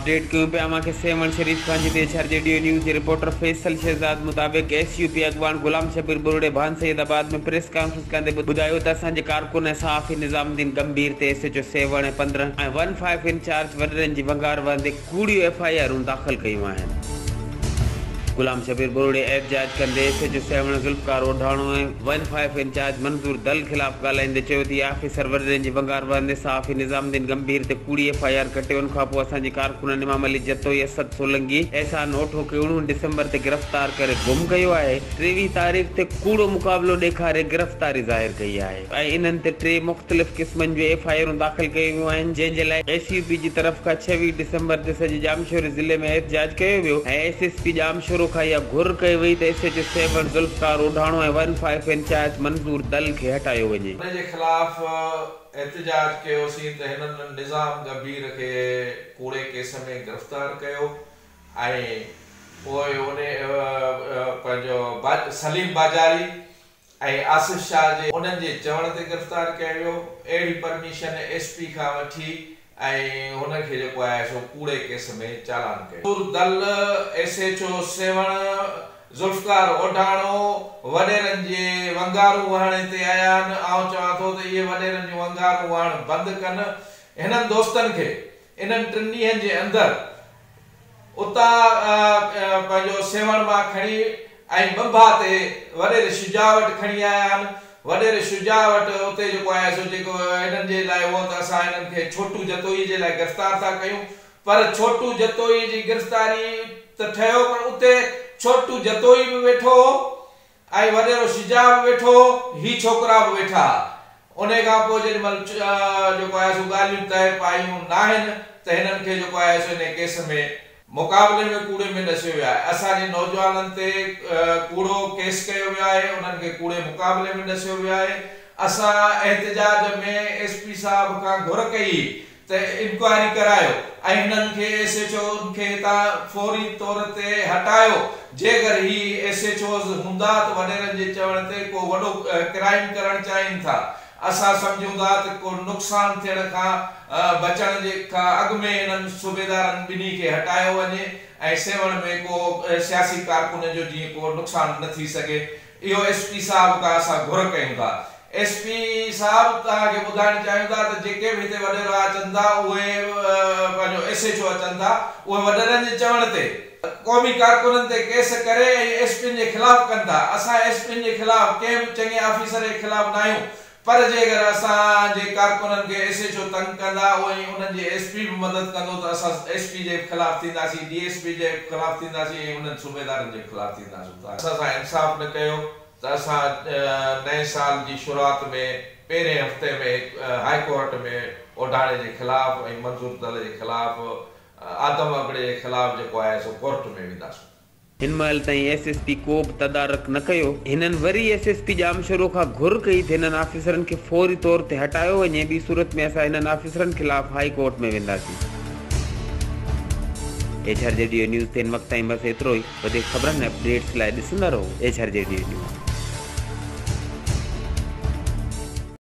Update क्यों पे आमा के सेवन शरीफ खान जी HRJDO न्यूज़ के रिपोर्टर फैसल शहजाद मुताबिक SUP अगवान गुलाम शबीर बुरुड़े भान सैदाबाद में प्रेस कॉन्फ्रेंस कंदे बुधायो त असांजे कारकुन साफ़ी निज़ामुद्दीन गंभीर ते SHO 7 ऐं 15 ऐं 15 इंचार्ज वडरनि जी वंगार वंदे कूड़ियूं FIR दाख़िल कयूं आहिनि। गुलाम शबीर बुरुड़े एहतजाज कंदे SHO 7 ज़ुल्फ़कार ओढाणो ऐं 15 इंचार्ज मंजूर दल ख़िलाफ़ ॻाल्हाईंदे चयो त ऑफिसर वडरनि जी वंगार वंदे साफ़ी निज़ामुद्दीन गंभीर ते कूड़ी FIR कटे उन खां पोइ असांजे कारकुननि इमाम अली जतोई असद सोलंगी एहसान ओठो खे 19 डिसंबर ते गिरफ़्तार करे गुम कयो आहे। 23 तारीख़ ते कूड़ो मुक़ाबिलो ॾेखारे गिरफ़्तारी ज़ाहिर कई आहे ऐं इन्हनि ते 3 मुख़्तलिफ़ क़िस्मनि जूं FIR दाख़िल कयूं वियूं आहिनि, जंहिंजे लाइ SUP जी तरफ़ खां 26 डिसंबर ते सॼे जामशोरी ज़िले में एहतजाज कयो वियो ऐं SSP जामशोरो खां इहा घुर कई वई त SHO 7 ज़ुल्फ़कार ओढाणो ऐं 15 इंचार्ज मंजूर दल खे हटायो वञे। उन जे ख़िलाफ़ एहतजाज कयोसीं त हिननि निज़ाम गंभीर खे कूड़े केस में गिरफ़्तार कयो ऐं पोइ उन पंहिंजो सलीम बाजारी ऐं आसिफ शाह जे उन्हनि जे चवण ते गिरफ़्तार कयो वियो। अहिड़ी परमिशन SP खां वठी ऐं हुनखे जेको आहे सो कूड़े केस में चालान कयो। दल SHO 7 ज़ुल्फ़कार ओढाणो वडेरनि जे वंगारूं वहण ते आया आहिनि। आउं चवां थो त इहे वडेरनि जूं वंगारूं वहण बंदि कनि। हिननि दोस्तनि खे इन्हनि 3 ॾींहंनि जे अंदरि उतां पंहिंजो सेवण मां खणी ऐं बंबा ते वडेर शुजा वटि खणी आया आहिनि। वडेर शुजा वटि उते जेको आहे सो जेको हिननि जे लाइ उहो त असां हिननि खे छोटू जतोई जे लाइ गिरफ़्तार था कयूं, पर छोटू जतोई जी गिरफ़्तारी त ठहियो पर उते छोटू जतोई बि वेठो ऐं वडेरो शुजा बि वेठो, ही छोकिरा बि वेठा। उन खां पोइ जेॾीमहिल जेको आहे सो ॻाल्हियूं तइ पायूं नाहिनि त हिननि खे जेको आहे सो हिन केस में मुक़ाबले में कूड़े में ॾसियो वियो आहे। असांजे नौजवाननि ते कूड़ो केस कयो वियो आहे, उन्हनि खे कूड़े मुक़ाबले में ॾसियो वियो आहे। असां एहतजाज में SP साहब खां घुर कई त इंक्वायरी करायो ऐं हिननि खे SHO खे तव्हां फौरी तौर ते हटायो। जेकर ही SHOs हूंदा त वडेरनि जे चवण ते को वॾो क्राइम करणु चाहिनि था, असां सम्झूं था त को नुक़सान थियण खां बचण जे खां अॻु में हिननि सूबेदारनि ॿिन्ही खे हटायो वञे ऐं सेवण में को सियासी कारकुन जो जीअं को नुक़सान न थी सघे। इहो SP साहब खां असां घुर कयूं था। SP साहब तव्हांखे ॿुधाइणु चाहियूं था त जेके बि हिते वडेरा अचनि था उहे पंहिंजो SHO अचनि था उहे वडेरनि जे चवण ते क़ौमी कारकुननि ते केस करे ऐं SP जे ख़िलाफ़ कनि था। असां SP जे ख़िलाफ़ कंहिं बि चङे ऑफिसर जे ख़िलाफ़ न आहियूं, पर जेकर असांजे कारकुननि खे SHO तंग कंदा उहे उन्हनि जे SP बि मदद कंदो त असां SP जे ख़िलाफ़ थींदासीं, DSP जे ख़िलाफ़ थींदासीं ऐं उन्हनि सूबेदारनि जे ख़िलाफ़ थींदासीं। असां सां इंसाफ़ न कयो त असां नए साल जी शुरूआत में पहिरें हफ़्ते में हाई कोर्ट में ओढाणे जे ख़िलाफ़ ऐं मंजूर दल जे ख़िलाफ़ आदम अबड़े जे ख़िलाफ़ जेको आहे सो कोर्ट में वेंदासीं। हिन महिल ताईं SSP को बि तदारक न कयो। हिननि वरी SSP जामशोरो खां घुर कई त हिननि ऑफिसरनि खे फौरी तौर ते हटायो वञे। ॿी सूरत में असां हिननि ऑफिसरनि ख़िलाफ़ हाई कोर्ट में वेंदासीं। HRJDO न्यूज़ ते हिन वक़्त ताईं बसि एतिरो ई। वधीक ख़बरनि ऐं अपडेट्स लाइ ॾिसंदा रहो HRJDO न्यूज़।